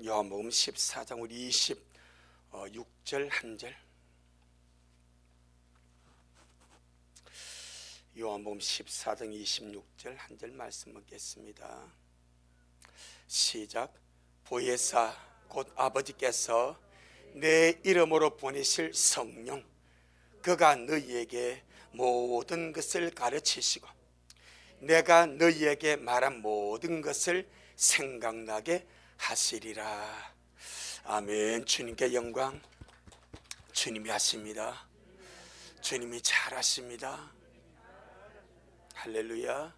요한복음 14장 우리 26절 한 절. 요한복음 14장 26절 한 절 말씀 읽겠습니다. 시작. 보혜사 곧 아버지께서 내 이름으로 보내실 성령, 그가 너희에게 모든 것을 가르치시고 내가 너희에게 말한 모든 것을 생각나게 하시리라. 아멘. 주님께 영광. 주님이 하십니다. 주님이 잘하십니다. 할렐루야.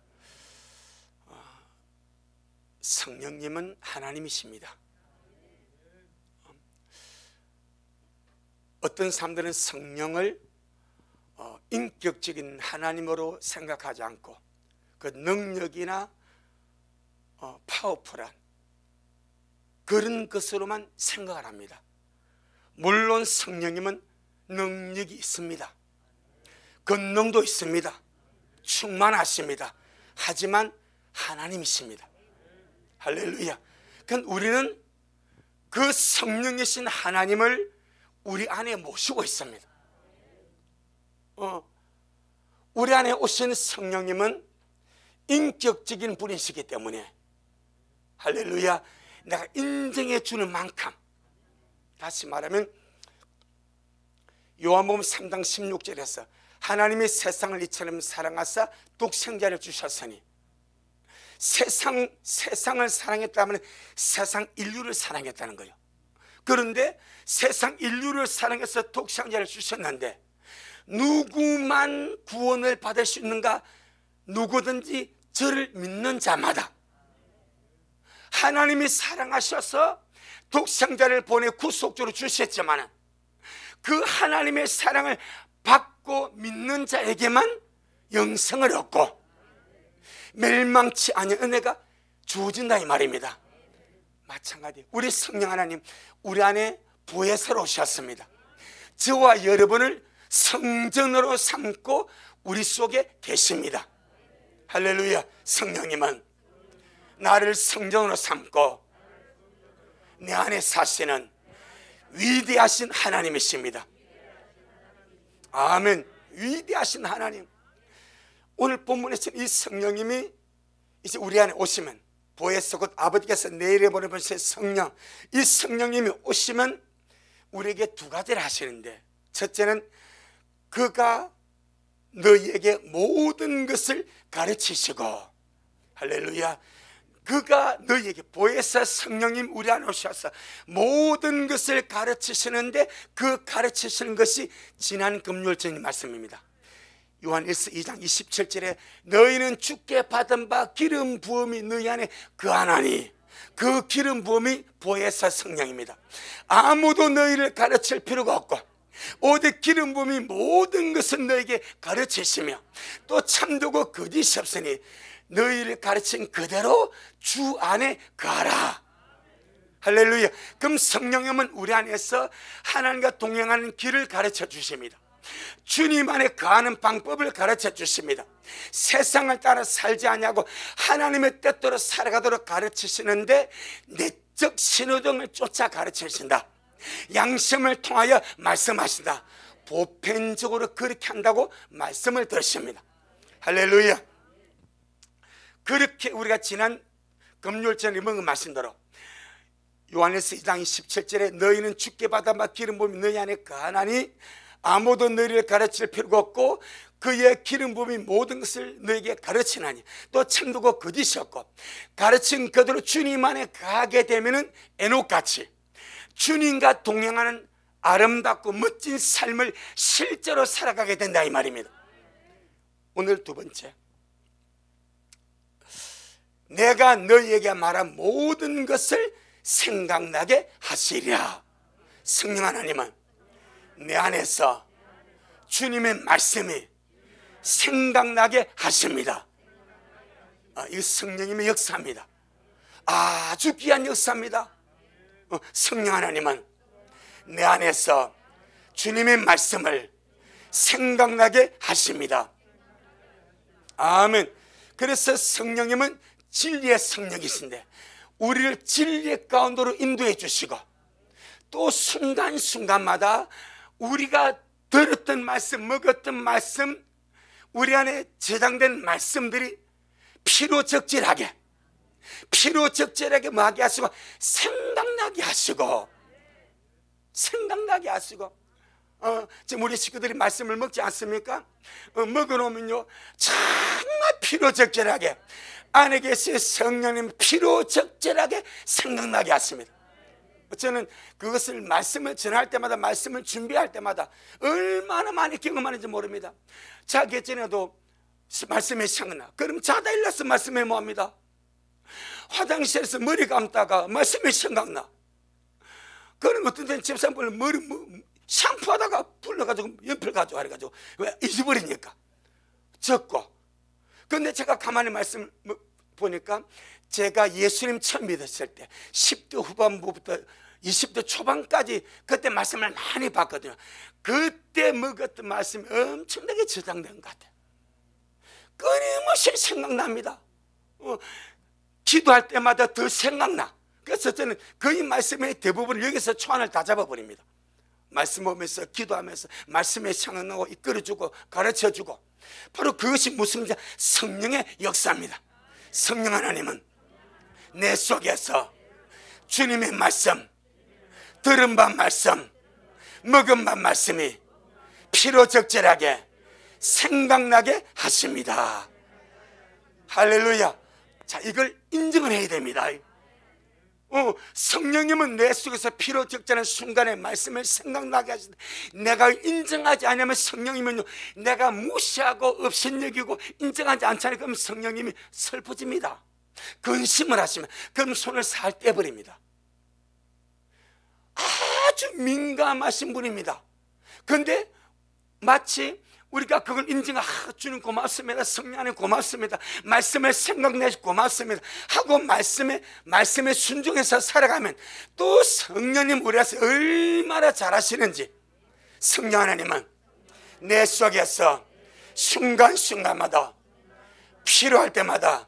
성령님은 하나님이십니다. 어떤 사람들은 성령을 인격적인 하나님으로 생각하지 않고 그 능력이나 파워풀한 그런 것으로만 생각을 합니다. 물론 성령님은 능력이 있습니다. 권능도 있습니다. 충만하십니다. 하지만 하나님이십니다. 할렐루야. 그러니까 우리는 그 성령이신 하나님을 우리 안에 모시고 있습니다. 우리 안에 오신 성령님은 인격적인 분이시기 때문에 할렐루야, 내가 인정해 주는 만큼, 다시 말하면 요한복음 3장 16절에서 하나님이 세상을 이처럼 사랑하사 독생자를 주셨으니, 세상을 사랑했다면 세상 인류를 사랑했다는 거예요. 그런데 세상 인류를 사랑해서 독생자를 주셨는데 누구만 구원을 받을 수 있는가? 누구든지 저를 믿는 자마다. 하나님이 사랑하셔서 독생자를 보내 구속주로 주셨지만 그 하나님의 사랑을 받고 믿는 자에게만 영생을 얻고 멸망치 않은 은혜가 주어진다 이 말입니다. 마찬가지 우리 성령 하나님 우리 안에 보혜사로 오셨습니다. 저와 여러분을 성전으로 삼고 우리 속에 계십니다. 할렐루야. 성령님은 나를 성전으로 삼고 내 안에 사시는 위대하신 하나님이십니다. 아멘. 위대하신 하나님. 오늘 본문에서 이 성령님이 이제 우리 안에 오시면, 보혜사 곧 아버지께서 내일에 보내보신 성령, 이 성령님이 오시면 우리에게 두 가지를 하시는데, 첫째는 그가 너희에게 모든 것을 가르치시고, 할렐루야, 그가 너희에게, 보혜사 성령님 우리 안에 오셔서 모든 것을 가르치시는데 그 가르치시는 것이 지난 금요일 전 말씀입니다. 요한일서 2장 27절에 너희는 주께 받은 바 기름 부음이 너희 안에 거하나니, 그 기름 부음이 보혜사 성령입니다. 아무도 너희를 가르칠 필요가 없고 오직 기름 부음이 모든 것을 너희에게 가르치시며 또 참되고 거짓이 없으니 너희를 가르친 그대로 주 안에 거하라. 할렐루야. 그럼 성령님은 우리 안에서 하나님과 동행하는 길을 가르쳐 주십니다. 주님 안에 거하는 방법을 가르쳐 주십니다. 세상을 따라 살지 아니하고 하나님의 뜻대로 살아가도록 가르치시는데 내적 신호등을 쫓아 가르치신다. 양심을 통하여 말씀하신다. 보편적으로 그렇게 한다고 말씀을 들으십니다. 할렐루야. 그렇게 우리가 지난 금요일 전에 먹은 말씀대로 요한일서 2장 27절에 너희는 주께 받아 바 기름 부음이 너희 안에 거하나니 아무도 너희를 가르칠 필요가 없고 그의 기름 부음이 모든 것을 너희에게 가르치나니 또 참되고 거짓이 없고 가르친 그대로 주님 안에 거하게 되면은 에녹같이 주님과 동행하는 아름답고 멋진 삶을 실제로 살아가게 된다 이 말입니다. 오늘 두 번째, 내가 너희에게 말한 모든 것을 생각나게 하시리라. 성령 하나님은 내 안에서 주님의 말씀이 생각나게 하십니다. 이 성령님의 역사입니다. 아주 귀한 역사입니다. 성령 하나님은 내 안에서 주님의 말씀을 생각나게 하십니다. 아멘. 그래서 성령님은 진리의 성령이신데 우리를 진리의 가운데로 인도해 주시고, 또 순간순간마다 우리가 들었던 말씀, 먹었던 말씀, 우리 안에 저장된 말씀들이 피로적절하게 뭐하게 하시고, 생각나게 하시고, 지금 우리 식구들이 말씀을 먹지 않습니까? 먹어놓으면요 정말 피로적절하게 안에 계신 성령님 피로적절하게 생각나게 하십니다. 저는 그것을 말씀을 전할 때마다, 말씀을 준비할 때마다 얼마나 많이 경험하는지 모릅니다. 자기 전에도 말씀이 생각나. 그럼 자다 일어나서 말씀에 뭐합니다? 화장실에서 머리 감다가 말씀이 생각나. 그럼 어떤 때는 집사람을 머리 샴푸하다가 불러가지고 연필 가지고 해가지고, 왜? 잊어버리니까 적고. 근데 제가 가만히 말씀 보니까, 제가 예수님 처음 믿었을 때 10대 후반부부터 20대 초반까지 그때 말씀을 많이 봤거든요. 그때 먹었던 말씀이 엄청나게 저장된 것 같아요. 끊임없이 생각납니다. 기도할 때마다 더 생각나. 그래서 저는 거의 말씀의 대부분을 여기서 초안을 다 잡아버립니다. 말씀 보면서, 기도하면서 말씀에 생각나고 이끌어주고 가르쳐주고, 바로 그것이 무슨 성령의 역사입니다. 성령 하나님은 내 속에서 주님의 말씀, 들은 바 말씀, 먹은 바 말씀이 피로적절하게 생각나게 하십니다. 할렐루야. 자, 이걸 인정을 해야 됩니다. 성령님은 내 속에서 피로적절한 순간에 말씀을 생각나게 하시는데, 내가 인정하지 않으면 성령님은요, 내가 무시하고 없신여기고 인정하지 않잖아요. 그럼 성령님이 슬퍼집니다. 근심을 하시면, 그럼 손을 살 떼버립니다. 아주 민감하신 분입니다. 그런데 마치 우리가 그걸 주님 고맙습니다, 성령 하나님 고맙습니다, 말씀을 생각내시 고맙습니다 하고 말씀에 순종해서 살아가면, 또 성령님 우리한테 얼마나 잘하시는지, 성령 하나님은 내 속에서 순간순간마다 필요할 때마다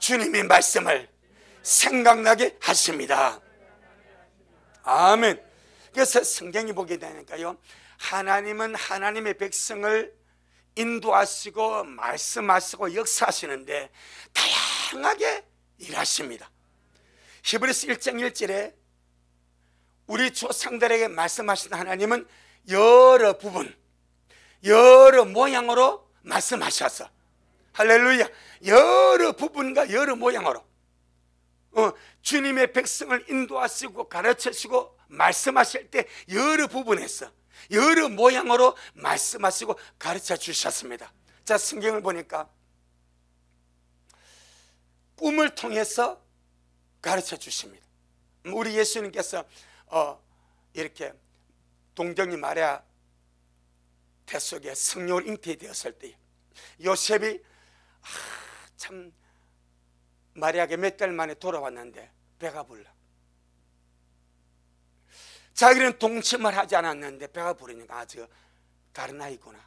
주님의 말씀을 생각나게 하십니다. 아멘. 그래서 성경이 보게 되니까요, 하나님은 하나님의 백성을 인도하시고 말씀하시고 역사하시는데 다양하게 일하십니다. 히브리서 1장 1절에 우리 조상들에게 말씀하신 하나님은 여러 부분, 여러 모양으로 말씀하셔서, 할렐루야, 여러 부분과 여러 모양으로 주님의 백성을 인도하시고 가르치시고 말씀하실 때 여러 부분에서 여러 모양으로 말씀하시고 가르쳐 주셨습니다. 자, 성경을 보니까 꿈을 통해서 가르쳐 주십니다. 우리 예수님께서 이렇게 동정이 마리아 뱃속에 성령을 잉태되었을 때, 요셉이 참 마리아에게 몇 달 만에 돌아왔는데 배가 불러. 자기는 동침을 하지 않았는데 배가 부르니까, 저 다른 아이구나,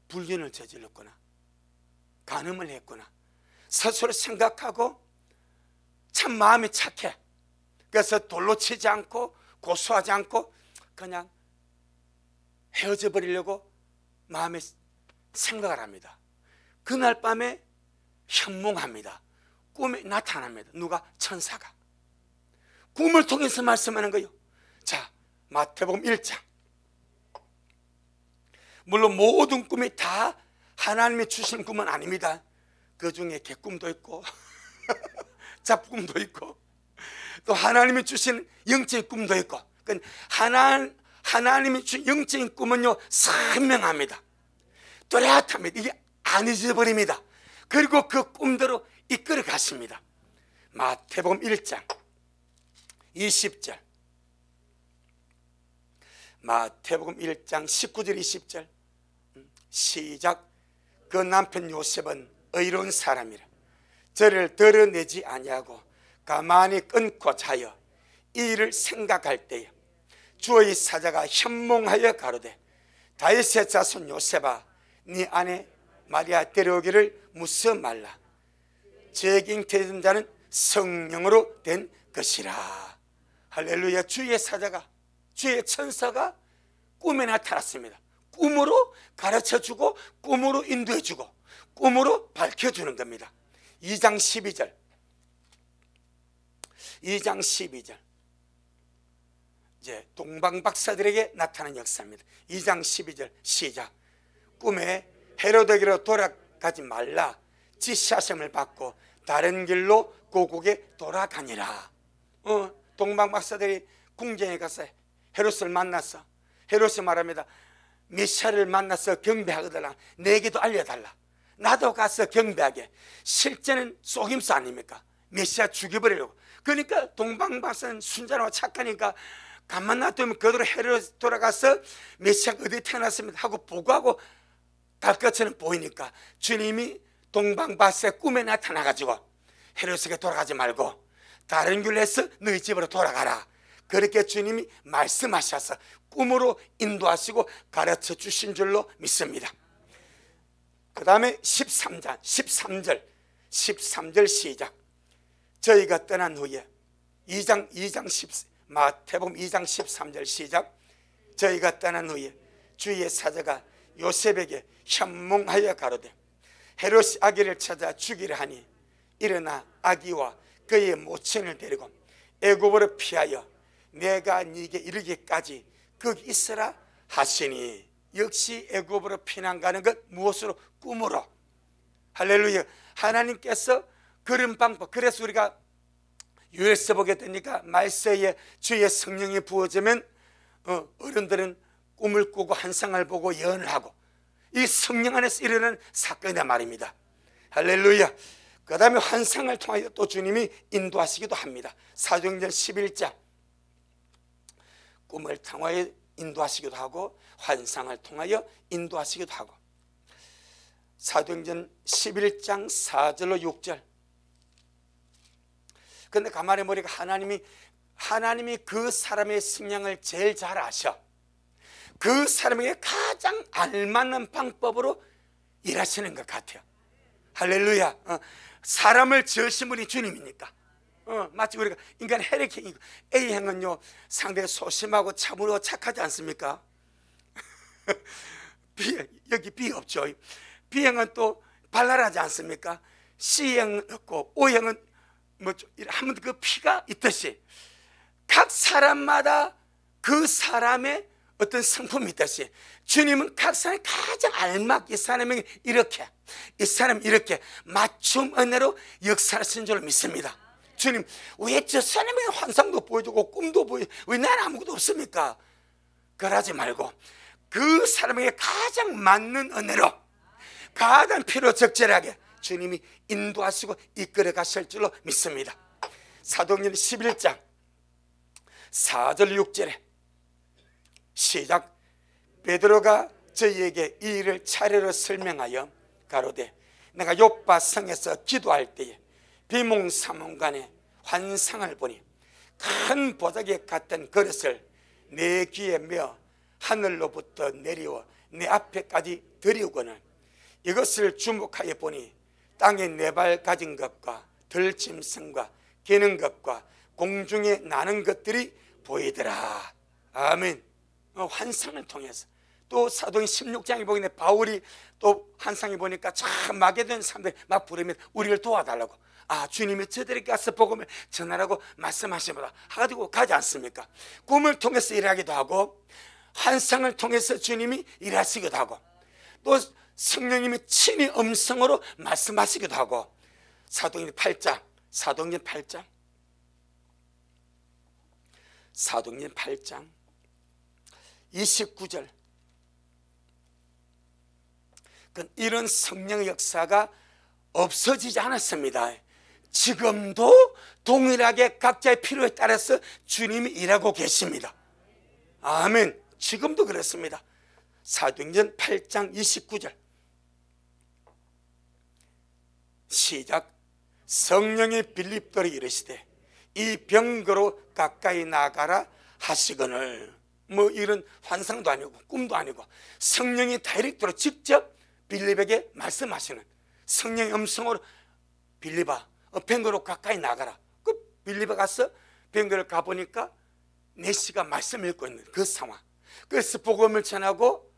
불륜을 저질렀구나, 간음을 했구나 스스로 생각하고 참 마음이 착해. 그래서 돌로 치지 않고 고소하지 않고 그냥 헤어져 버리려고 마음에 생각을 합니다. 그날 밤에 현몽합니다. 꿈에 나타납니다. 누가? 천사가 꿈을 통해서 말씀하는 거예요. 자, 마태복음 1장. 물론 모든 꿈이 다 하나님이 주신 꿈은 아닙니다. 그 중에 개꿈도 있고 잡꿈도 있고 또 하나님이 주신 영적인 꿈도 있고, 그러니까 하나님이 주신 영적인 꿈은요 선명합니다. 또렷합니다. 이게 안 잊어버립니다. 그리고 그 꿈대로 이끌어 가십니다. 마태복음 1장 20절, 마태복음 1장 19절 20절 시작. 그 남편 요셉은 의로운 사람이라 저를 드러내지 아니하고 가만히 끊고 자여 이 일을 생각할 때에 주의 사자가 현몽하여 가로되, 다윗의 자손 요셉아, 네 아내 마리아 데려오기를 무서 말라. 저에게 잉태된 자는 성령으로 된 것이라. 할렐루야. 주의 사자가, 주의 천사가 꿈에 나타났습니다. 꿈으로 가르쳐주고 꿈으로 인도해주고 꿈으로 밝혀주는 겁니다. 2장 12절 2장 12절 이제 동방박사들에게 나타난 역사입니다. 2장 12절 시작. 꿈에 헤로데에게로 돌아가지 말라 지시하심을 받고 다른 길로 고국에 돌아가니라. 동방박사들이 궁전에 가서 헤롯을 만났어. 헤롯이 말합니다. 메시아를 만나서 경배하거든 내게도 알려달라. 나도 가서 경배하게. 실제는 속임수 아닙니까? 메시아 죽여버리려고. 그러니까 동방박사는 순전하고 착하니까 가만 놔두면 그대로 헤롯 돌아가서 메시아가 어디 태어났습니다 하고 보고하고 갈 것처럼 보이니까 주님이 동방박사의 꿈에 나타나가지고 헤롯에게 돌아가지 말고 다른 길로 해서 너희 집으로 돌아가라. 그렇게 주님이 말씀하셔서 꿈으로 인도하시고 가르쳐 주신 줄로 믿습니다. 그 다음에 13절 시작. 저희가 떠난 후에 마태복음 2장 13절 시작. 저희가 떠난 후에 주의 사자가 요셉에게 현몽하여 가로되 헤롯이 아기를 찾아 죽이려 하니 일어나 아기와 그의 모친을 데리고 애굽으로 피하여 내가 네게 이르기까지 거기 있으라 하시니. 역시 애굽으로 피난 가는 것 무엇으로? 꿈으로. 할렐루야. 하나님께서 그런 방법. 그래서 우리가 유에서 보게 되니까 말세에 주의 성령이 부어지면 어른들은 꿈을 꾸고 환상을 보고 예언을 하고 이 성령 안에서 일어나는 사건이란 말입니다. 할렐루야. 그 다음에 환상을 통하여 또 주님이 인도하시기도 합니다. 사도행전 11장 꿈을 통하여 인도하시기도 하고 환상을 통하여 인도하시기도 하고 사도행전 11장 4절로 6절. 그런데 가만히 보니까 하나님이 그 사람의 성향을 제일 잘 아셔. 그 사람에게 가장 알맞는 방법으로 일하시는 것 같아요. 할렐루야. 사람을 지으신 분이 주님이니까. 마치 우리가 인간 혈액형이고 A형은요 상당히 소심하고 참으로 착하지 않습니까? 여기 B 없죠. B형은 또 발랄하지 않습니까? C형은 없고 O형은 하면 그 P가 있듯이 각 사람마다 그 사람의 어떤 성품이 있듯이 주님은 각 사람이 가장 알맞게 이 사람에게 이렇게 이 사람 이렇게 맞춤 은혜로 역사하시는 줄 믿습니다. 주님 왜 저 사람에게 환상도 보여주고 꿈도 보여주고 왜 나는 아무것도 없습니까? 그러지 말고 그 사람에게 가장 맞는 은혜로 가장 필요 적절하게 주님이 인도하시고 이끌어 가실 줄로 믿습니다. 사도행전 11장 4절 6절에 시작. 베드로가 저희에게 이 일을 차례로 설명하여 가로되 내가 요파 성에서 기도할 때에 비몽사몽간에 환상을 보니 큰 보자기 같은 그릇을 내 귀에 메어 하늘로부터 내려와 내 앞에까지 들이우고는 이것을 주목하여 보니 땅에 네 발 가진 것과 들짐승과 기는 것과 공중에 나는 것들이 보이더라. 아멘. 환상을 통해서 또 사도행 16장에 보겠네. 바울이 또 환상이 보니까 참 마게도는 사람들이 막 부르면 우리를 도와달라고. 주님이 저들에게 가서 복음을 전하라고 말씀하시면 하가지고 가지 않습니까? 꿈을 통해서 일하기도 하고 환상을 통해서 주님이 일하시기도 하고 또 성령님이 친히 음성으로 말씀하시기도 하고. 사도행전 8장 29절. 이런 성령의 역사가 없어지지 않았습니다. 지금도 동일하게 각자의 필요에 따라서 주님이 일하고 계십니다. 아멘. 지금도 그렇습니다. 사도행전 8장 29절 시작. 성령이 빌립도로 이르시되 이 병거로 가까이 나가라 하시거늘. 이런 환상도 아니고 꿈도 아니고 성령이 다이렉트로 직접 빌립에게 말씀하시는 성령의 음성으로 빌립아 뱅거로 가까이 나가라. 그 빌립에 가서 뱅거를 가보니까 내시가 말씀을 읽고 있는 그 상황. 그래서 복음을 전하고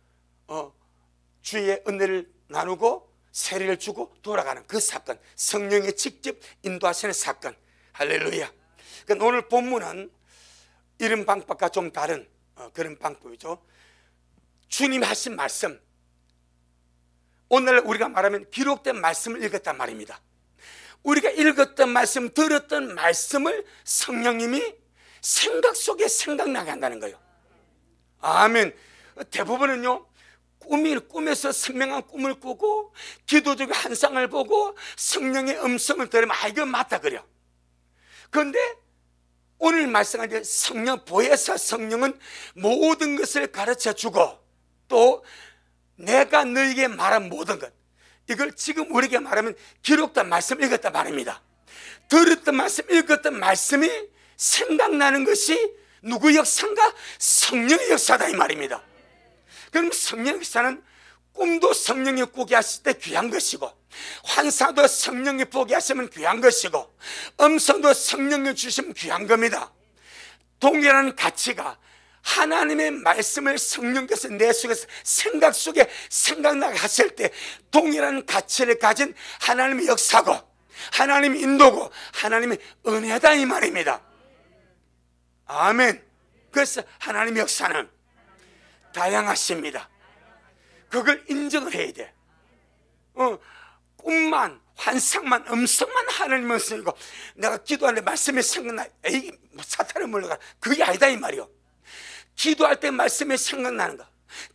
주의 은혜를 나누고 세례를 주고 돌아가는 그 사건, 성령이 직접 인도하시는 사건. 할렐루야. 그러니까 오늘 본문은 이런 방법과 좀 다른 그런 방법이죠. 주님이 하신 말씀, 오늘 우리가 말하면 기록된 말씀을 읽었단 말입니다. 우리가 읽었던 말씀, 들었던 말씀을 성령님이 생각 속에 생각나게 한다는 거예요. 아멘. 대부분은요, 꿈에서 선명한 꿈을 꾸고 기도적인 환상을 보고 성령의 음성을 들으면 이거 맞다 그래요. 그런데 오늘 말씀하신 성령, 보혜사 성령은 모든 것을 가르쳐 주고 또 내가 너에게 말한 모든 것, 이걸 지금 우리에게 말하면 기록된 말씀 읽었단 말입니다. 들었던 말씀, 읽었던 말씀이 생각나는 것이 누구 역사인가? 성령의 역사다 이 말입니다. 그럼 성령의 역사는 꿈도 성령이 꾸게 하실 때 귀한 것이고, 환상도 성령이 보게 하시면 귀한 것이고, 음성도 성령이 주시면 귀한 겁니다. 동일한 가치가 하나님의 말씀을 성령께서 내 속에서 생각 속에 생각나게 하실 때 동일한 가치를 가진 하나님의 역사고 하나님의 인도고 하나님의 은혜다 이 말입니다. 아멘. 그래서 하나님의 역사는 다양하십니다. 그걸 인정을 해야 돼. 꿈만, 환상만, 음성만 하나님의 말씀이고 내가 기도하는데 말씀이 생각나, 에이 사탄을 물러가, 그게 아니다 이 말이요. 기도할 때 말씀이 생각나는 거,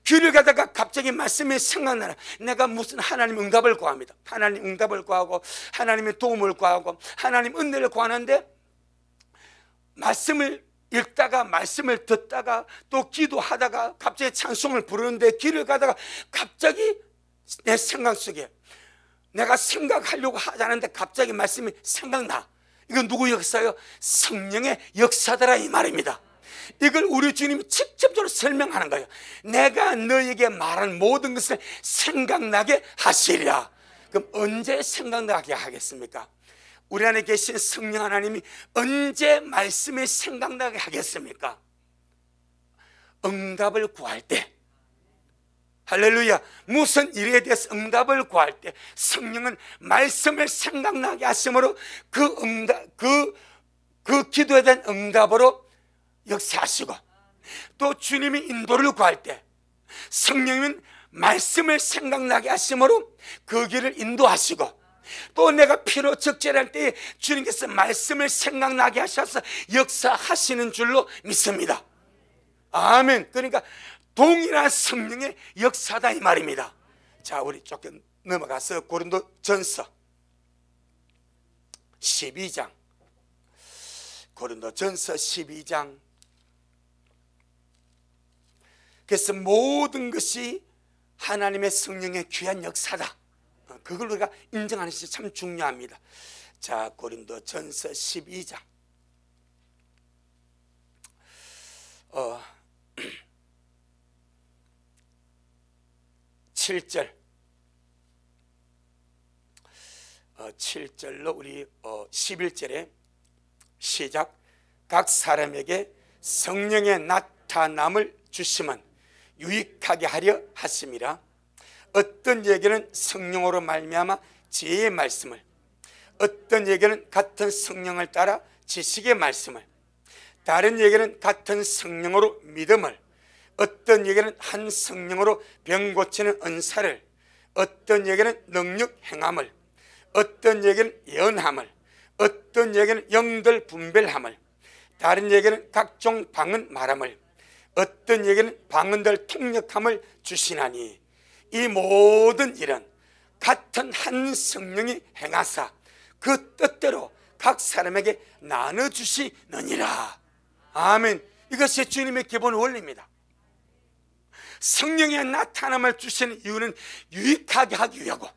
길을 가다가 갑자기 말씀이 생각나는, 내가 무슨 하나님 응답을 구합니다. 하나님 응답을 구하고 하나님의 도움을 구하고 하나님 은혜를 구하는데 말씀을 읽다가 말씀을 듣다가 또 기도하다가 갑자기 찬송을 부르는데 길을 가다가 갑자기 내 생각 속에 내가 생각하려고 하지 않는데 갑자기 말씀이 생각나. 이건 누구 역사예요? 성령의 역사더라 이 말입니다. 이걸 우리 주님이 직접적으로 설명하는 거예요. 내가 너에게 말한 모든 것을 생각나게 하시리라. 그럼 언제 생각나게 하겠습니까? 우리 안에 계신 성령 하나님이 언제 말씀이 생각나게 하겠습니까? 응답을 구할 때. 할렐루야. 무슨 일에 대해서 응답을 구할 때 성령은 말씀을 생각나게 하심으로 그 기도에 대한 응답으로 역사하시고, 또 주님이 인도를 구할 때 성령님은 말씀을 생각나게 하심으로 그 길을 인도하시고, 또 내가 필요 적절할 때 주님께서 말씀을 생각나게 하셔서 역사하시는 줄로 믿습니다. 아멘. 그러니까 동일한 성령의 역사다 이 말입니다. 자, 우리 조금 넘어가서 고린도전서 12장, 고린도전서 12장. 그래서 모든 것이 하나님의 성령의 귀한 역사다, 그걸 우리가 인정하는 것이 참 중요합니다. 자, 고린도전서 12장 7절 7절로 우리 11절에 시작. 각 사람에게 성령의 나타남을 주심은 유익하게 하려 하심이라. 어떤 얘기는 성령으로 말미암아 지혜의 말씀을, 어떤 얘기는 같은 성령을 따라 지식의 말씀을, 다른 얘기는 같은 성령으로 믿음을, 어떤 얘기는 한 성령으로 병 고치는 은사를, 어떤 얘기는 능력 행함을, 어떤 얘기는 예언함을, 어떤 얘기는 영들 분별함을, 다른 얘기는 각종 방언 말함을, 어떤 얘기는 방언들 통역함을 주시나니 이 모든 일은 같은 한 성령이 행하사 그 뜻대로 각 사람에게 나눠주시느니라. 아멘. 이것이 주님의 기본 원리입니다. 성령의 나타남을 주시는 이유는 유익하게 하기 위하고,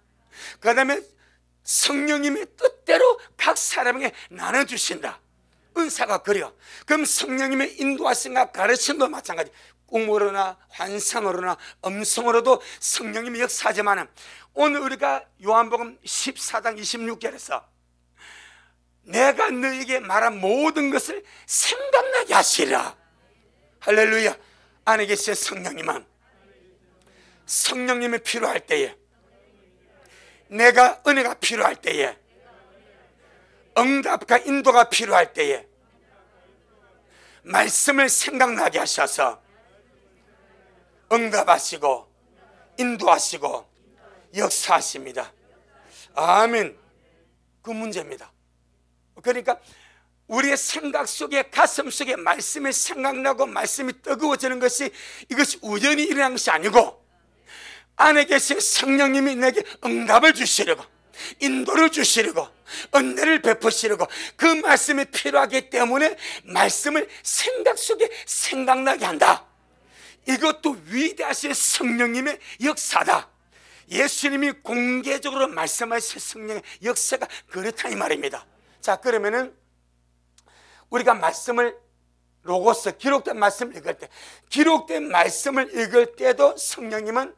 그 다음에 성령님의 뜻대로 각 사람에게 나눠주신다. 은사가 그래요. 그럼 성령님의 인도하심과 가르침도 마찬가지. 꿈으로나 환상으로나 음성으로도 성령님이 역사하지만 오늘 우리가 요한복음 14장 26절에서 내가 너에게 말한 모든 것을 생각나게 하시리라. 할렐루야. 안에 계신 성령님은 성령님이 필요할 때에, 내가 은혜가 필요할 때에, 응답과 인도가 필요할 때에 말씀을 생각나게 하셔서 응답하시고 인도하시고 역사하십니다. 아멘. 그 문제입니다. 그러니까 우리의 생각 속에, 가슴 속에 말씀이 생각나고 말씀이 뜨거워지는 것이, 이것이 우연히 일어난 것이 아니고 안에 계신 성령님이 내게 응답을 주시려고, 인도를 주시려고, 은혜를 베푸시려고 그 말씀이 필요하기 때문에 말씀을 생각 속에 생각나게 한다. 이것도 위대하신 성령님의 역사다. 예수님이 공개적으로 말씀하신 성령의 역사가 그렇다 이 말입니다. 자, 그러면은 우리가 말씀을, 로고스, 기록된 말씀을 읽을 때, 기록된 말씀을 읽을 때도 성령님은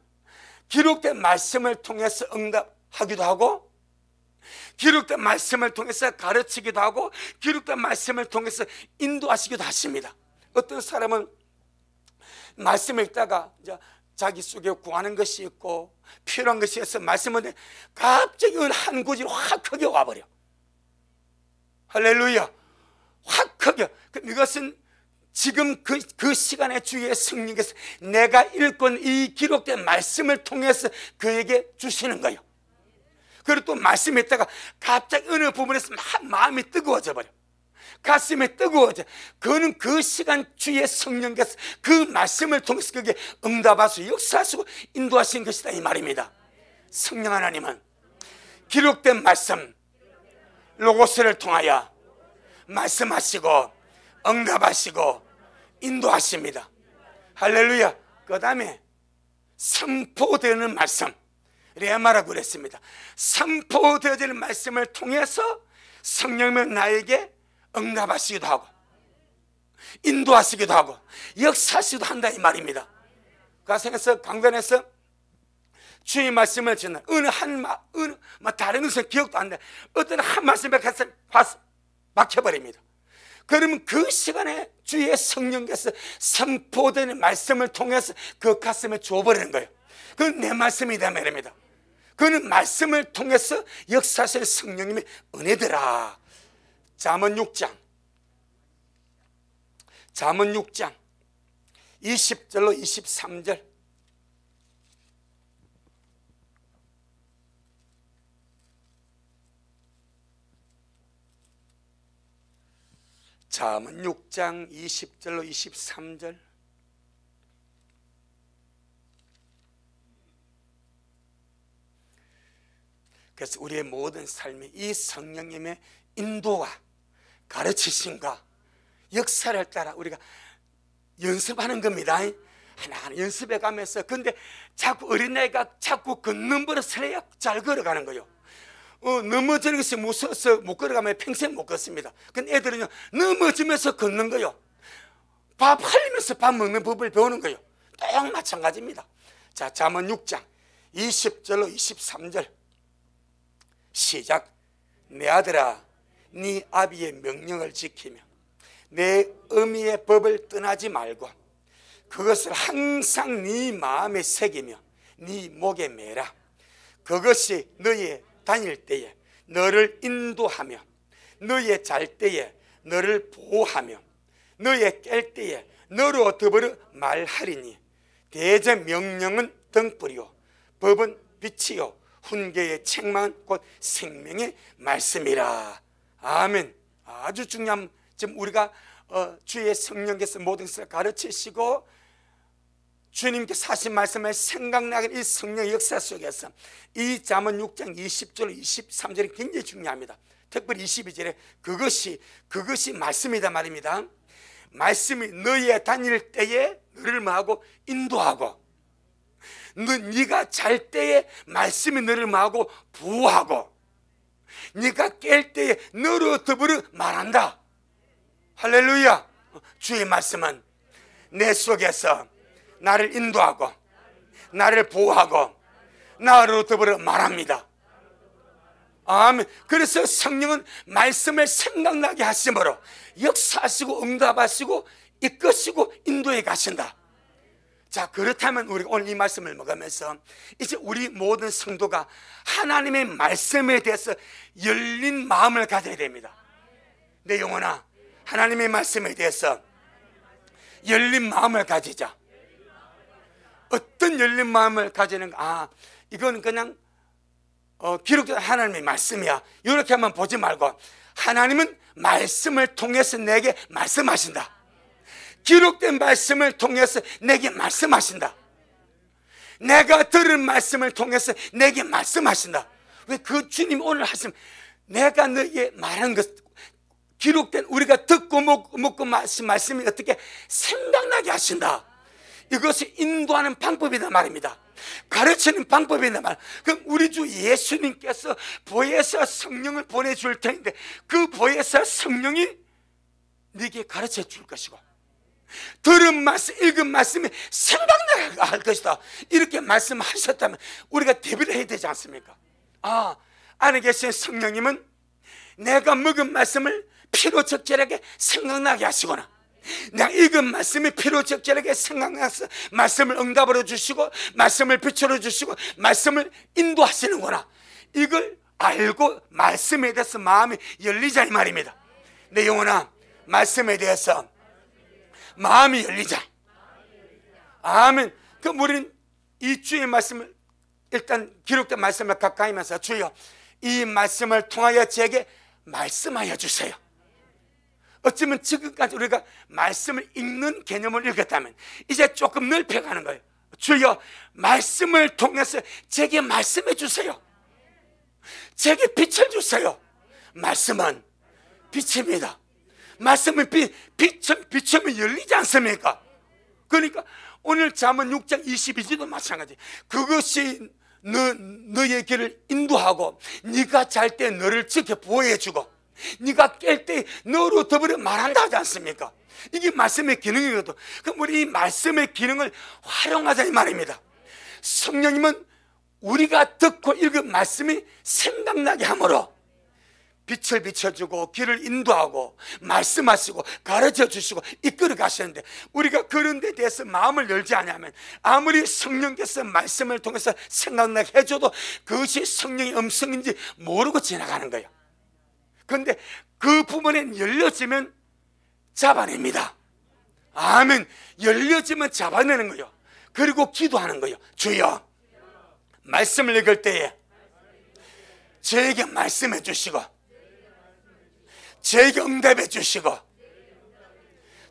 기록된 말씀을 통해서 응답하기도 하고, 기록된 말씀을 통해서 가르치기도 하고, 기록된 말씀을 통해서 인도하시기도 하십니다. 어떤 사람은 말씀을 읽다가 이제 자기 속에 구하는 것이 있고 필요한 것이 있어서 말씀을 갑자기 한 구절이 확 크게 와버려. 할렐루야. 확 크게. 이것은 지금 그 시간에 주의 성령께서 내가 읽은 이 기록된 말씀을 통해서 그에게 주시는 거예요. 그리고 또 말씀을 읽다가 갑자기 어느 부분에서 마음이 뜨거워져 버려. 가슴이 뜨거워져. 그거는 그 시간 주의 성령께서 그 말씀을 통해서 그게 응답하시고 역사하시고 인도하신 것이다 이 말입니다. 성령 하나님은 기록된 말씀, 로고스를 통하여 말씀하시고 응답하시고 인도하십니다. 할렐루야. 그 다음에 선포되는 말씀, 레마라고 그랬습니다. 선포되어지는 말씀을 통해서 성령은 나에게 응답하시기도 하고 인도하시기도 하고 역사하시기도 한다 이 말입니다. 가정에서 강단에서 주의 말씀을 듣는 어느 다른 것은 기억도 안 나. 어떤 한 말씀에 가서 막혀버립니다. 그러면 그 시간에 주의 성령께서 선포되는 말씀을 통해서 그 가슴에 주어버리는 거예요. 그건 내 말씀이다 말입니다. 그는 말씀을 통해서 역사하실 성령님의 은혜더라. 잠언 6장 20절로 23절. 잠언 6장 20절로 23절. 그래서 우리의 모든 삶이 이 성령님의 인도와 가르치심과 역사를 따라 우리가 연습하는 겁니다. 하나하나 연습해 가면서. 근데 자꾸 어린아이가 자꾸 걷는 버릇을 해야 잘 걸어가는 거예요. 넘어지는 것이 무서워서 못 걸어가면 평생 못 걷습니다. 근데 애들은요, 넘어지면서 걷는 거예요. 밥 흘리면서 밥 먹는 법을 배우는 거예요. 또 마찬가지입니다. 자, 잠언 6장 20절로 23절 시작. 내 아들아, 네 아비의 명령을 지키며 내 어미의 법을 떠나지 말고 그것을 항상 네 마음에 새기며 네 목에 매라. 그것이 너의 다닐 때에 너를 인도하며 너의 잘 때에 너를 보호하며 너의 깰 때에 너로 더불어 말하리니 대제 명령은 등불이요 법은 빛이요 훈계의 책망은 곧 생명의 말씀이라. 아멘. 아주 중요한, 지금 우리가 주의 성령께서 모든 것을 가르치시고 주님께서 하신 말씀을 생각나게 이 성령의 역사 속에서 이 잠언 6장 20절 23절이 굉장히 중요합니다. 특별히 22절에 그것이 말씀이다 말입니다. 말씀이 너의 다닐 때에 너를 뭐하고 인도하고 네가 잘 때에 말씀이 너를 뭐하고 부호하고 네가 깰 때에 너로 더불어 말한다. 할렐루야. 주의 말씀은 내 속에서 나를 인도하고 나를 보호하고 나로 더불어 말합니다. 아멘. 그래서 성령은 말씀을 생각나게 하심으로 역사하시고 응답하시고 이끄시고 인도해 가신다. 자, 그렇다면 우리가 오늘 이 말씀을 먹으면서 이제 우리 모든 성도가 하나님의 말씀에 대해서 열린 마음을 가져야 됩니다. 내 영혼아, 하나님의 말씀에 대해서 열린 마음을 가지자. 어떤 열린 마음을 가지는가? 이건 그냥 기록된 하나님의 말씀이야, 이렇게 한번 보지 말고 하나님은 말씀을 통해서 내게 말씀하신다. 기록된 말씀을 통해서 내게 말씀하신다. 내가 들은 말씀을 통해서 내게 말씀하신다. 왜? 그 주님 오늘 하신, 내가 너에게 말한 것, 기록된 우리가 듣고 먹고 마신 말씀이 어떻게 생각나게 하신다. 이것이 인도하는 방법이다 말입니다. 가르치는 방법이다 말. 그럼 우리 주 예수님께서 보혜사 성령을 보내줄 텐데 그 보혜사 성령이 네게 가르쳐 줄 것이고 들은 말씀, 읽은 말씀이 생각나게 할 것이다, 이렇게 말씀하셨다면 우리가 대비를 해야 되지 않습니까? 안에 계신 성령님은 내가 먹은 말씀을 필요적절하게 생각나게 하시거나 내가 읽은 말씀이 필요적절하게 생각나서 말씀을 응답으로 주시고 말씀을 비추어 주시고 말씀을 인도하시는구나, 이걸 알고 말씀에 대해서 마음이 열리자 이 말입니다. 내 영혼아, 말씀에 대해서 마음이 열리자. 아멘. 그럼 우리는 이 주의 말씀을, 일단 기록된 말씀을 가까이 하면서 주여 이 말씀을 통하여 제게 말씀하여 주세요. 어쩌면 지금까지 우리가 말씀을 읽는 개념을 읽었다면 이제 조금 넓혀가는 거예요. 주여 말씀을 통해서 제게 말씀해 주세요. 제게 빛을 주세요. 말씀은 빛입니다. 말씀은 빛이면 열리지 않습니까? 그러니까 오늘 잠언 6장 22절도 마찬가지. 그것이 너의 길을 인도하고 네가 잘 때 너를 지켜 보호해주고 네가 깰 때 너로 더불어 말한다 하지 않습니까? 이게 말씀의 기능이거든. 그럼 우리 이 말씀의 기능을 활용하자 이 말입니다. 성령님은 우리가 듣고 읽은 말씀이 생각나게 함으로 빛을 비춰주고 길을 인도하고 말씀하시고 가르쳐 주시고 이끌어 가시는데 우리가 그런 데 대해서 마음을 열지 않으면 아무리 성령께서 말씀을 통해서 생각나게 해줘도 그것이 성령의 음성인지 모르고 지나가는 거예요. 그런데 그 부분에 열려지면 잡아냅니다. 아멘. 열려지면 잡아내는 거예요. 그리고 기도하는 거예요. 주여 말씀을 읽을 때에 저에게 말씀해 주시고 저에게 응답해 주시고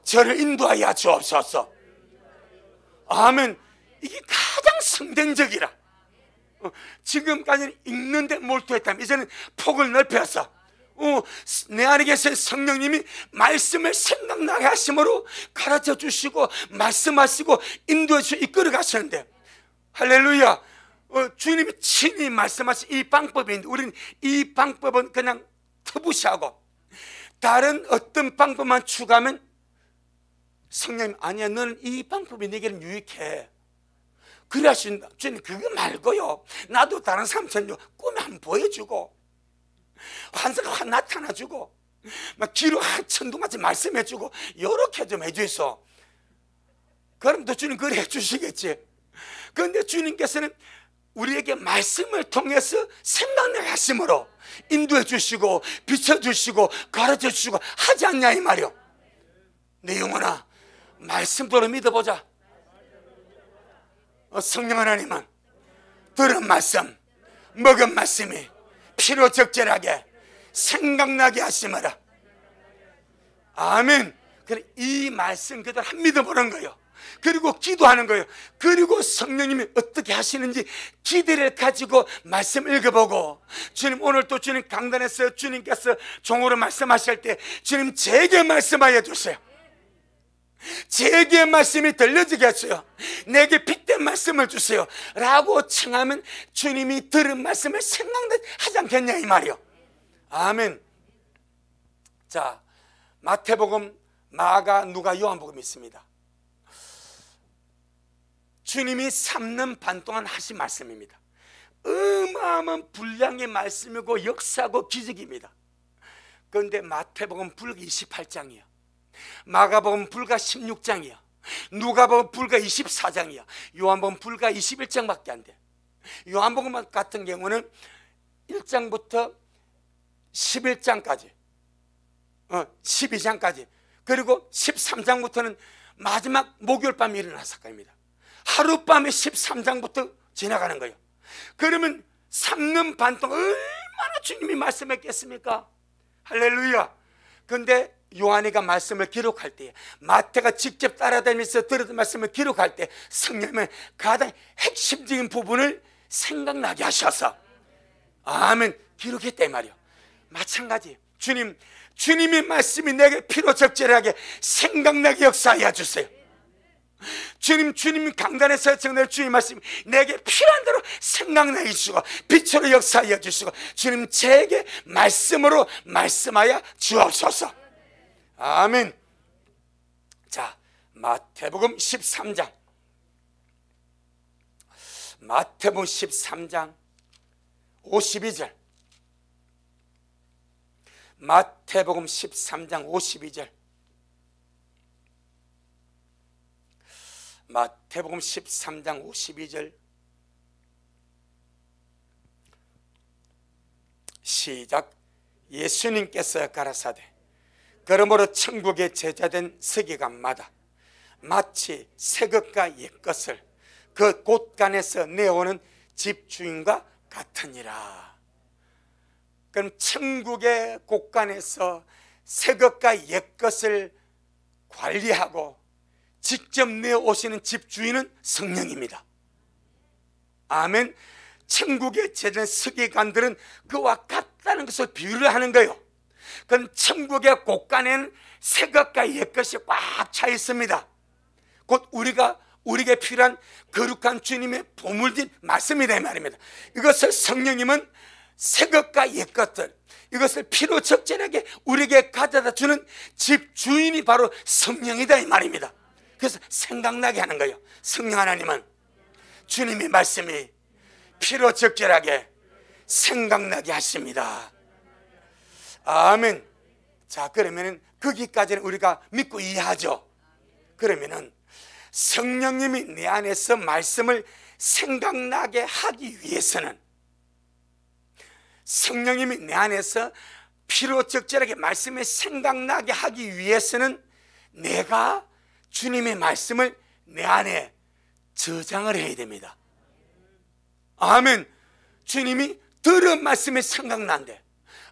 저를 인도하여 주옵소서. 아멘. 이게 가장 성경적이라. 지금까지는 읽는데 몰두했다면 이제는 폭을 넓혀서 내 안에 계신 성령님이 말씀을 생각나게 하심으로 가르쳐 주시고 말씀하시고 인도해 주시고 이끌어 가시는데 할렐루야. 주님이 친히 말씀하신 이 방법인데 우리는 이 방법은 그냥 터부시하고 다른 어떤 방법만 추가하면 성령님 아니야, 너는 이 방법이 내게는 유익해, 그래 하신다. 주님 그거 말고요, 나도 다른 사람처럼 꿈에 한번 보여주고 환상가 확 나타나주고 막 귀로 천둥같이 말씀해주고 요렇게 좀 해주소. 그럼 또 주님 그래 해주시겠지. 그런데 주님께서는 우리에게 말씀을 통해서 생각나게 하심으로 인도해 주시고 비춰주시고 가르쳐 주시고 하지 않냐 이 말이요. 내 영혼아 말씀대로 믿어보자. 성령 하나님은 들은 말씀 먹은 말씀이 필요적절하게 생각나게 하심으로 아멘. 이 말씀 그대로 한 믿어보는 거예요. 그리고 기도하는 거예요. 그리고 성령님이 어떻게 하시는지 기대를 가지고 말씀 읽어보고 주님 오늘 또 주님 강단에서 주님께서 종으로 말씀하실 때 주님 제게 말씀하여 주세요. 제게 말씀이 들려지게 하세요. 내게 빗된 말씀을 주세요 라고 청하면 주님이 들은 말씀을 생각하지 않겠냐 이 말이요. 아멘. 자, 마태복음, 마가, 누가, 요한복음이 있습니다. 주님이 3년 반 동안 하신 말씀입니다. 어마어마한 분량의 말씀이고 역사고 기적입니다. 그런데 마태복음 불과 28장이야. 마가복음 불과 16장이야. 누가복음 불과 24장이야. 요한복음 불과 21장밖에 안 돼. 요한복음 같은 경우는 1장부터 11장까지 12장까지 그리고 13장부터는 마지막 목요일 밤에 일어난 사건입니다. 하룻밤에 13장부터 지나가는 거예요. 그러면 3년 반 동안 얼마나 주님이 말씀했겠습니까? 할렐루야. 그런데 요한이가 말씀을 기록할 때, 마태가 직접 따라다니면서 들었던 말씀을 기록할 때 성령님은 가장 핵심적인 부분을 생각나게 하셔서 아멘 기록했다 이 말이요. 마찬가지 주님의 말씀이 내게 피로적절하게 생각나게 역사하여 주세요. 주님 강단에서 정말 주님 말씀이 내게 필요한 대로 생각나게 주시고 빛으로 역사하여 주시고 주님 제게 말씀으로 말씀하여 주옵소서. 아멘. 자, 마태복음 13장 52절 마태복음 13장 52절 마태복음 13장 52절 시작. 예수님께서 가라사대 그러므로 천국의 제자된 서기관마다 마치 새 것과 옛 것을 그 곳간에서 내어오는 집주인과 같으니라. 그럼 천국의 곳간에서 새 것과 옛 것을 관리하고 직접 내어오시는 집주인은 성령입니다. 아멘. 천국의 제자된 서기관들은 그와 같다는 것을 비유를 하는 거예요. 그럼 천국의 곳간에는 새 것과 옛 것이 꽉 차 있습니다. 곧 우리에게 필요한 거룩한 주님의 보물진 말씀이다 이 말입니다. 이것을 성령님은 새 것과 옛 것들 이것을 피로 적절하게 우리에게 가져다 주는 집주인이 바로 성령이다 이 말입니다. 그래서 생각나게 하는 거예요. 성령 하나님은 주님의 말씀이 피로 적절하게 생각나게 하십니다. 아멘. 자, 그러면은 거기까지는 우리가 믿고 이해하죠. 그러면은 성령님이 내 안에서 말씀을 생각나게 하기 위해서는 성령님이 내 안에서 피로 적절하게 말씀을 생각나게 하기 위해서는 내가 주님의 말씀을 내 안에 저장을 해야 됩니다. 아멘. 주님이 들은 말씀이 생각난대.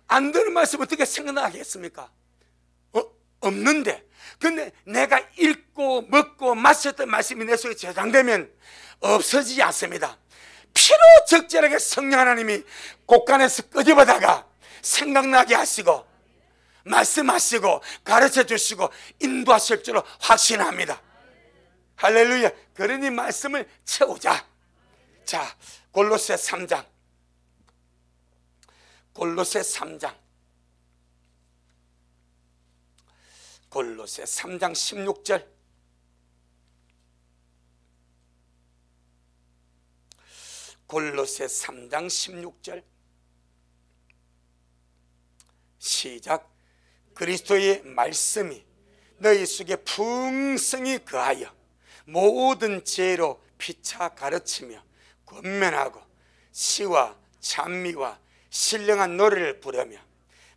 안 들은 말씀 어떻게 생각나겠습니까? 없는데. 근데 내가 읽고 먹고 마셨던 말씀이 내 속에 저장되면 없어지지 않습니다. 피로 적절하게 성령 하나님이 곳간에서 끄집어다가 생각나게 하시고 말씀하시고 가르쳐 주시고 인도하실 줄로 확신합니다. 할렐루야. 그러니 말씀을 채우자. 자, 골로새 3장 골로새 3장 16절 골로새 3장 16절 시작. 그리스도의 말씀이 너희 속에 풍성히 거하여 모든 지혜로 피차 가르치며 권면하고 시와 찬미와 신령한 노래를 부르며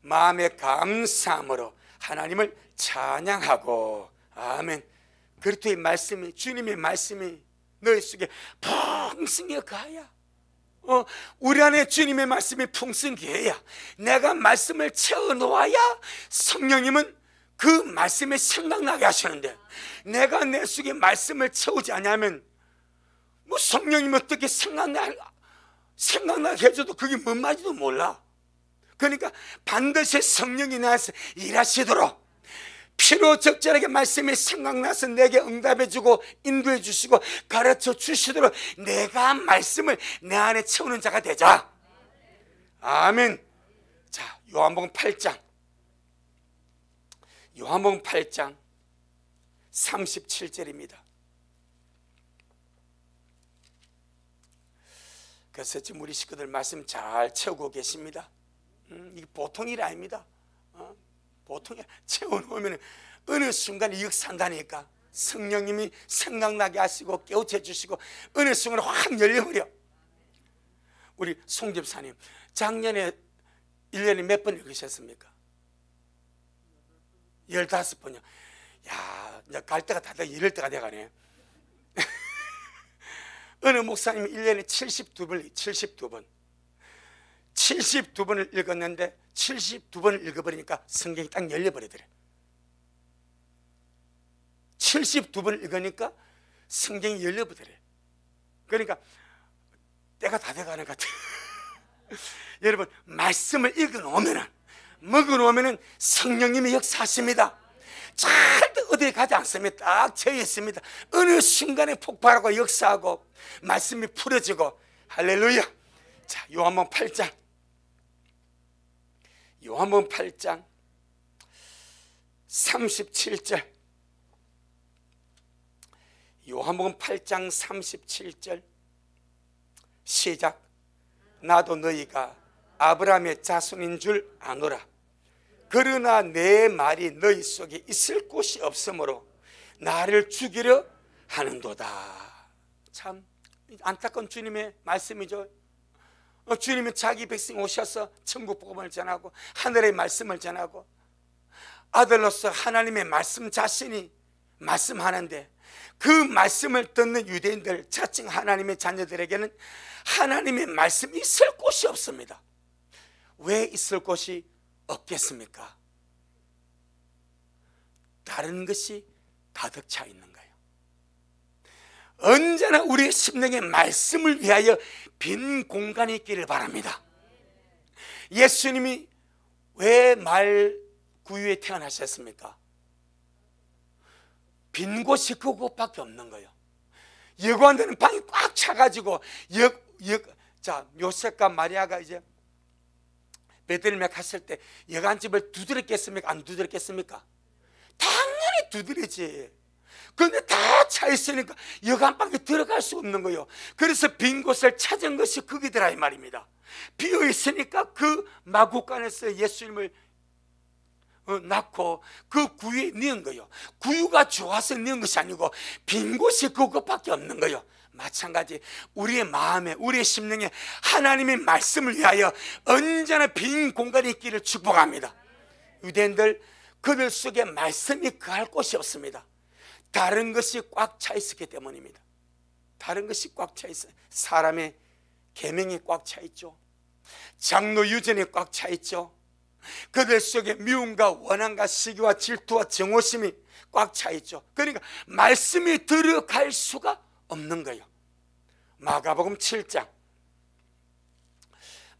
마음의 감사함으로 하나님을 찬양하고. 아멘. 그리스도의 말씀이 주님의 말씀이 너희 속에 풍성히 거하여 우리 안에 주님의 말씀이 풍성히 해야 내가 말씀을 채워놓아야 성령님은 그 말씀이 생각나게 하시는데 내가 내 속에 말씀을 채우지 않으면 뭐 성령님이 어떻게 생각나게 해줘도 그게 뭔 말인지도 몰라. 그러니까 반드시 성령이 나서 일하시도록 피로 적절하게 말씀이 생각나서 내게 응답해주고 인도해 주시고 가르쳐 주시도록 내가 말씀을 내 안에 채우는 자가 되자. 아멘. 자, 요한복음 8장 37절입니다 그래서 지금 우리 식구들 말씀 잘 채우고 계십니다. 이게 보통 일이 아닙니다. 보통 일 채워놓으면 어느 순간 역산다니까. 성령님이 생각나게 하시고 깨우쳐 주시고 어느 순간 확 열려버려. 우리 송 집사님 작년에 1년에 몇 번 읽으셨습니까? 15번이요. 야, 이제 갈 때가 다 돼. 이럴 때가 돼가네. 어느 목사님이 1년에 72번, 72번. 72번을 읽었는데 72번을 읽어버리니까 성경이 딱 열려버리더래. 72번을 읽으니까 성경이 열려버리더래. 그러니까 때가 다 돼가는 것 같아요. 여러분, 말씀을 읽어놓으면은, 먹어놓으면은 성령님이 역사하십니다. 절대 어디에 가지 않습니다. 딱 처해 있습니다. 어느 순간에 폭발하고 역사하고 말씀이 풀어지고. 할렐루야. 자, 요한복음 8장. 요한복음 8장 37절. 요한복음 8장 37절 시작. 나도 너희가 아브라함의 자손인 줄 아노라. 그러나 내 말이 너희 속에 있을 곳이 없으므로 나를 죽이려 하는도다. 참 안타까운 주님의 말씀이죠. 주님은 자기 백성 오셔서 천국 복음을 전하고 하늘의 말씀을 전하고 아들로서 하나님의 말씀 자신이 말씀하는데, 그 말씀을 듣는 유대인들, 자칭 하나님의 자녀들에게는 하나님의 말씀이 있을 곳이 없습니다. 왜 있을 곳이 없겠습니까? 다른 것이 가득 차 있는 거예요. 언제나 우리의 심령의 말씀을 위하여 빈 공간이 있기를 바랍니다. 예수님이 왜 말 구유에 태어나셨습니까? 빈 곳이 그곳밖에 없는 거예요. 여관되는 방이 꽉 차가지고 요셉과 마리아가 이제 베들레헴에 갔을 때 여관집을 두드렸겠습니까? 안 두드렸겠습니까? 당연히 두드리지. 그런데 다 차 있으니까 여관방에 들어갈 수 없는 거예요. 그래서 빈 곳을 찾은 것이 거기더라 이 말입니다. 비어 있으니까 그 마구간에서 예수님을 낳고 그 구유에 넣은 거예요. 구유가 좋아서 넣은 것이 아니고 빈 곳이 그것밖에 없는 거예요. 마찬가지 우리의 마음에, 우리의 심령에 하나님의 말씀을 위하여 언제나 빈 공간이 있기를 축복합니다. 유대인들, 그들 속에 말씀이 거할 곳이 없습니다. 다른 것이 꽉 차 있었기 때문입니다. 다른 것이 꽉 차 있어요. 사람의 계명이 꽉 차 있죠. 장로 유전이 꽉 차 있죠. 그들 속에 미움과 원한과 시기와 질투와 정오심이 꽉 차 있죠. 그러니까 말씀이 들어갈 수가 없는 거예요. 마가복음 7장.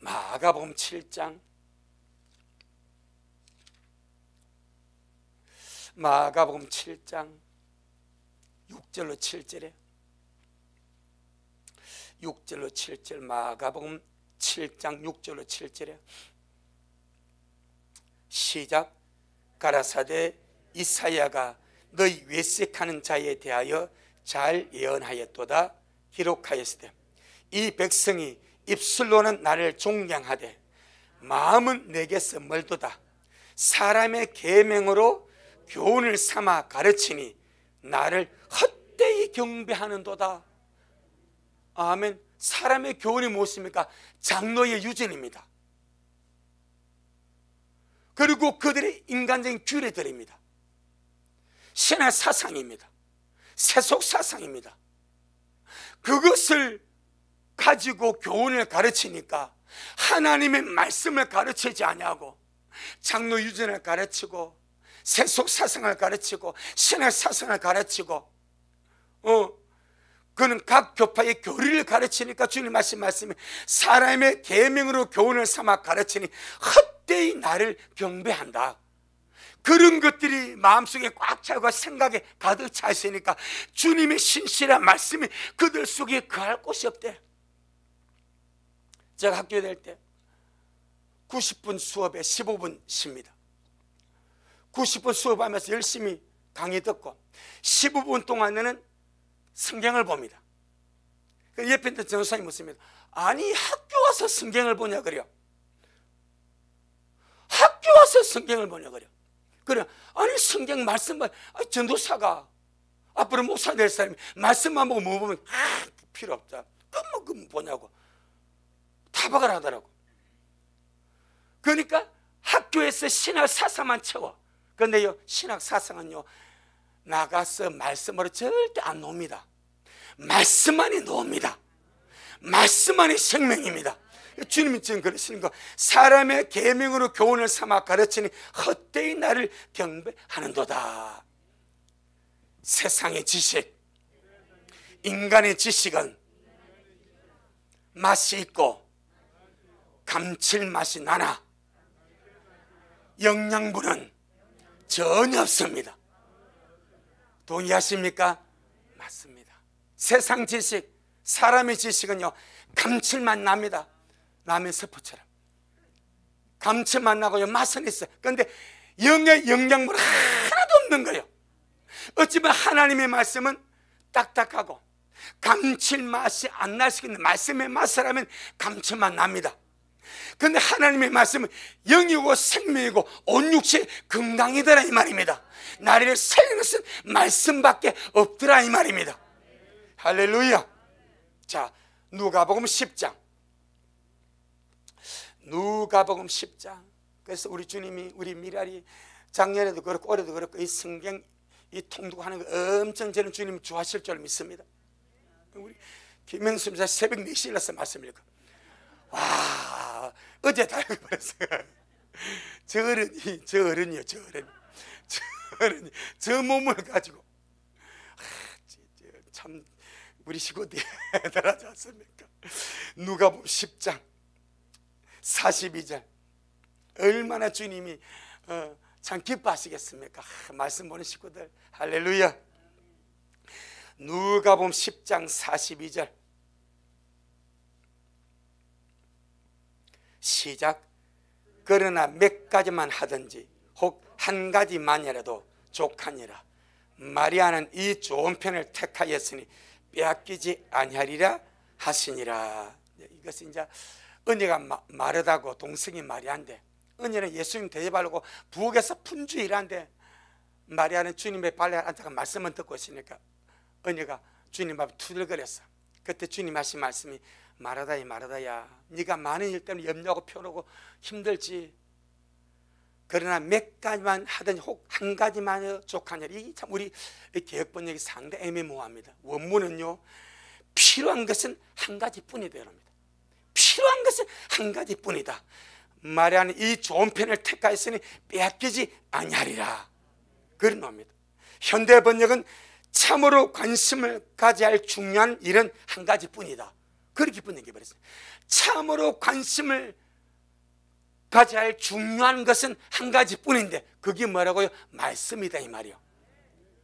마가복음 7장. 마가복음 7장 6절로 7절에 6절로 7절 마가복음 7장 6절로 7절에 시작. 가라사대 이사야가 너희 외색하는 자에 대하여 잘 예언하였도다. 기록하였으되 이 백성이 입술로는 나를 존경하되 마음은 내게서 멀도다. 사람의 계명으로 교훈을 삼아 가르치니 나를 헛되이 경배하는도다. 아멘. 사람의 교훈이 무엇입니까? 장로의 유전입니다. 그리고 그들의 인간적인 규례들입니다. 신의 사상입니다. 세속 사상입니다. 그것을 가지고 교훈을 가르치니까 하나님의 말씀을 가르치지 아니하고 장로 유전을 가르치고 세속 사상을 가르치고 신의 사상을 가르치고 그는 각 교파의 교리를 가르치니까 주님 말씀이 사람의 계명으로 교훈을 삼아 가르치니 헛되이 나를 경배한다. 그런 것들이 마음속에 꽉 차고 생각에 가득 차 있으니까 주님의 신실한 말씀이 그들 속에 거할 곳이 없대. 제가 학교에 다닐 때 90분 수업에 15분 쉽니다. 90분 수업하면서 열심히 강의 듣고 15분 동안에는 성경을 봅니다. 옆에 있는 전도사님 묻습니다. 아니 학교 와서 성경을 보냐 그래요. 학교 와서 성경을 보냐 그래요. 그래 아니 성경 말씀만 전도사가 앞으로 목사 될 사람이 말씀만 보고 뭐 보면 필요 없다. 그럼 보냐고 타박을 하더라고. 그러니까 학교에서 신학 사상만 채워. 그런데요 신학 사상은요 나가서 말씀으로 절대 안 놉니다. 말씀만이 놉니다. 말씀만이 생명입니다. 주님이 지금 그러시는 거 사람의 계명으로 교훈을 삼아 가르치니 헛되이 나를 경배하는도다. 세상의 지식, 인간의 지식은 맛이 있고 감칠맛이 나나 영양분은 전혀 없습니다. 동의하십니까? 맞습니다. 세상 지식, 사람의 지식은요 감칠맛 납니다. 라면 스프처럼 감칠맛 나고요 맛은 있어요. 그런데 영의 영양분 하나도 없는 거예요. 어찌보면 하나님의 말씀은 딱딱하고 감칠맛이 안 날 수 있는 말씀의 맛을 하면 감칠맛 납니다. 그런데 하나님의 말씀은 영이고 생명이고 온 육체의 건강이더라 이 말입니다. 나를 살리는 것은 말씀밖에 없더라 이 말입니다. 할렐루야. 자, 누가복음 10장. 누가복음 10장. 그래서 우리 주님이 우리 미랄이 작년에도 그렇고 올해도 그렇고 이 성경 이 통독하는 거 엄청 저는 주님이 좋아하실 줄 믿습니다. 우리 김영수 목사 새벽 4시에 일어나서 말씀을 읽고 와 어제 다 읽어버렸어요. 저 어른이요 저 몸을 가지고 참 우리 식구 대단하지 않습니까? 누가복음 10장 42절 얼마나 주님이 참 기뻐하시겠습니까? 말씀 보는 식구들 할렐루야. 누가복음 10장 42절 시작. 그러나 몇 가지만 하든지 혹 한 가지만이라도 족하니라. 마리아는 이 좋은 편을 택하였으니 빼앗기지 아니하리라 하시니라. 이것은 이제 은혜가 마르다고 동생이 마리아인데 은혜는 예수님 대접하려고 부엌에서 분주일한데 마리아는 주님의 발에 앉아서 말씀을 듣고 있으니까 은혜가 주님 앞에 투덜거렸어. 그때 주님 하신 말씀이 마르다야 네가 많은 일 때문에 염려하고 피곤하고 힘들지. 그러나 몇 가지만 하든 혹 한 가지만 족하니라. 이게 참 우리 개혁번역이 상당히 애매모호합니다. 원문은요 필요한 것은 한 가지뿐이다 이럽니다. 필요한 것은 한 가지뿐이다. 마리아는 이 좋은 편을 택하였으니 빼앗기지 아니하리라 그런 겁니다. 현대 번역은 참으로 관심을 가져야 할 중요한 일은 한 가지뿐이다 그렇게 번역해버렸어요. 참으로 관심을 가져야 할 중요한 것은 한 가지뿐인데 그게 뭐라고요? 말씀이다 이 말이요.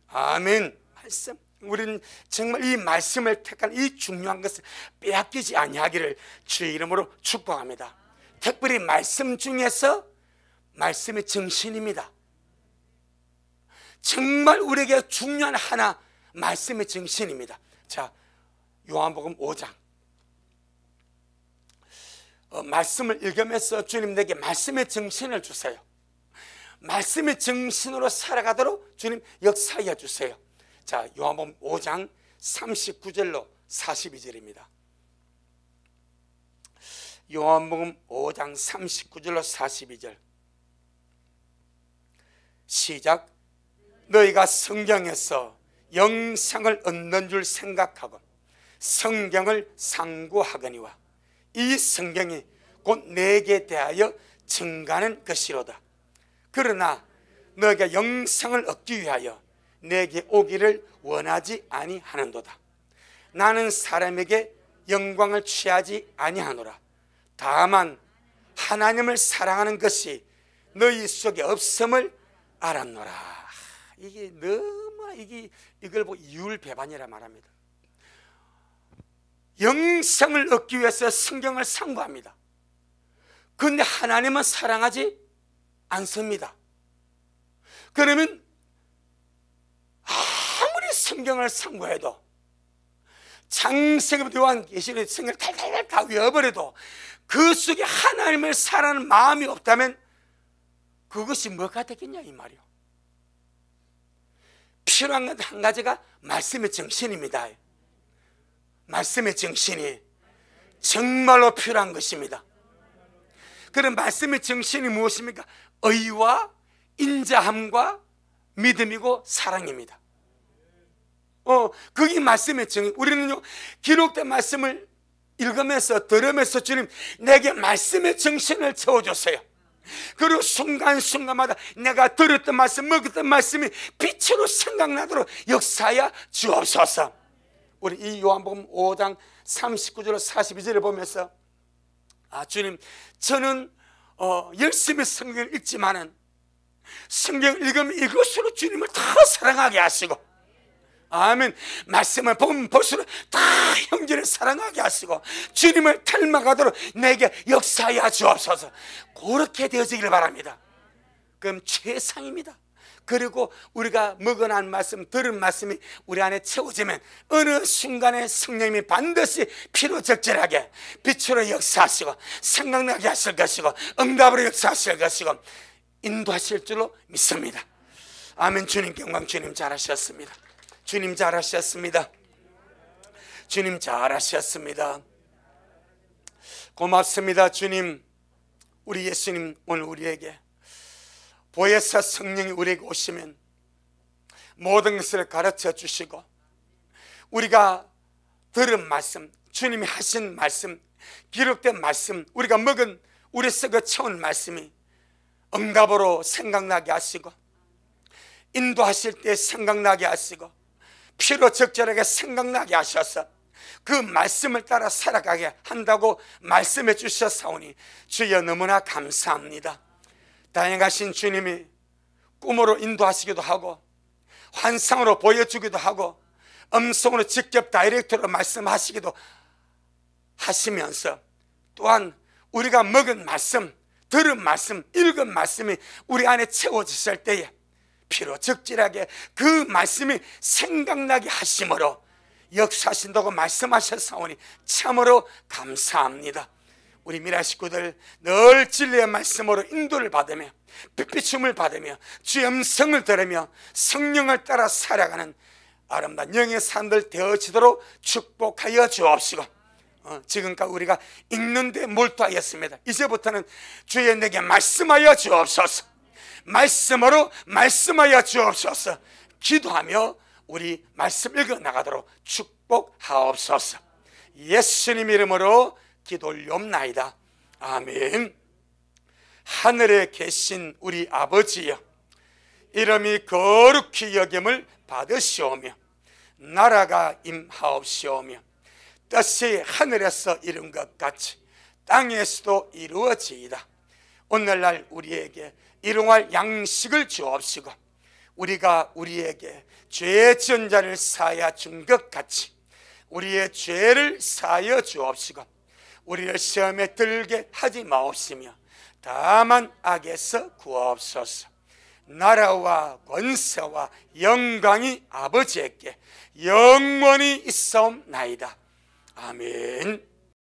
아멘. 말씀. 우리는 정말 이 말씀을 택한 이 중요한 것을 빼앗기지 아니하기를 주의 이름으로 축복합니다. 특별히 말씀 중에서 말씀의 정신입니다. 정말 우리에게 중요한 하나 말씀의 정신입니다. 자, 요한복음 5장 말씀을 읽으면서 주님 내게 말씀의 정신을 주세요. 말씀의 정신으로 살아가도록 주님 역사하여 주세요. 자, 요한복음 5장 39절로 42절입니다. 요한복음 5장 39절로 42절 시작. 너희가 성경에서 영생을 얻는 줄 생각하고 성경을 상고하거니와 이 성경이 곧 내게 대하여 증가하는 것이로다. 그러나 너희가 영생을 얻기 위하여 내게 오기를 원하지 아니하는도다. 나는 사람에게 영광을 취하지 아니하노라. 다만 하나님을 사랑하는 것이 너희 속에 없음을 알았노라. 이게 너무나 이걸 보고 이율배반이라 말합니다. 영생을 얻기 위해서 성경을 상고합니다. 그런데 하나님은 사랑하지 않습니다. 그러면 아무리 성경을 상고해도 창세기부터 요한계시록 성경을 탈탈탈 다 외워버려도 그 속에 하나님을 사랑하는 마음이 없다면 그것이 뭐가 되겠냐 이 말이요. 필요한 건 한 가지가 말씀의 정신입니다. 말씀의 정신이 정말로 필요한 것입니다. 그런 말씀의 정신이 무엇입니까? 의와 인자함과 믿음이고 사랑입니다. 그게 말씀의 정신. 우리는요, 기록된 말씀을 읽으면서 들으면서 주님 내게 말씀의 정신을 채워줬어요. 그리고 순간순간마다 내가 들었던 말씀, 먹었던 말씀이 빛으로 생각나도록 역사하여 주옵소서. 우리 이 요한복음 5장 39절 42절을 보면서 주님, 저는 열심히 성경을 읽지만은 성경을 읽으면 이것으로 주님을 더 사랑하게 하시고, 아멘. 말씀을 보면 볼수록 다 형제를 사랑하게 하시고 주님을 닮아가도록 내게 역사하여 주옵소서. 그렇게 되어지기를 바랍니다. 그럼 최상입니다. 그리고 우리가 먹어난 말씀, 들은 말씀이 우리 안에 채워지면 어느 순간에 성령님이 반드시 필요적절하게 빛으로 역사하시고 생각나게 하실 것이고 응답으로 역사하실 것이고 인도하실 줄로 믿습니다. 아멘. 주님 영광. 주님 잘하셨습니다. 주님 잘하셨습니다. 주님 잘하셨습니다. 고맙습니다. 주님, 우리 예수님 오늘 우리에게 보혜사 성령이 우리에게 오시면 모든 것을 가르쳐 주시고 우리가 들은 말씀, 주님이 하신 말씀, 기록된 말씀, 우리가 먹은 우리 썩어 채운 말씀이 응답으로 생각나게 하시고 인도하실 때 생각나게 하시고 필요 적절하게 생각나게 하셔서 그 말씀을 따라 살아가게 한다고 말씀해 주셨사오니 주여 너무나 감사합니다. 다양하신 주님이 꿈으로 인도하시기도 하고 환상으로 보여주기도 하고 음성으로 직접 다이렉트로 말씀하시기도 하시면서 또한 우리가 먹은 말씀, 들은 말씀, 읽은 말씀이 우리 안에 채워지실 때에 필요 적절하게 그 말씀이 생각나게 하심으로 역사하신다고 말씀하셨사오니 참으로 감사합니다. 우리 미라 식구들 늘 진리의 말씀으로 인도를 받으며 빛비춤을 받으며 주의 음성을 들으며 성령을 따라 살아가는 아름다운 영의 사람들 되어지도록 축복하여 주옵시고 지금까지 우리가 읽는 데 몰두하였습니다. 이제부터는 주의 내게 말씀하여 주옵소서. 말씀으로 말씀하여 주옵소서. 기도하며 우리 말씀 읽어 나가도록 축복하옵소서. 예수님 이름으로 기도 올리옵나이다. 아멘. 하늘에 계신 우리 아버지여, 이름이 거룩히 여김을 받으시오며 나라가 임하옵시오며 뜻이 하늘에서 이룬 것 같이 땅에서도 이루어지이다. 오늘날 우리에게 일용할 양식을 주옵시고 우리가 우리에게 죄 지은 자를 사하여 준 것 같이 우리의 죄를 사하여 주옵시고 우리를 시험에 들게 하지 마옵시며 다만 악에서 구하옵소서. 나라와 권세와 영광이 아버지에게 영원히 있사옵나이다. 아멘.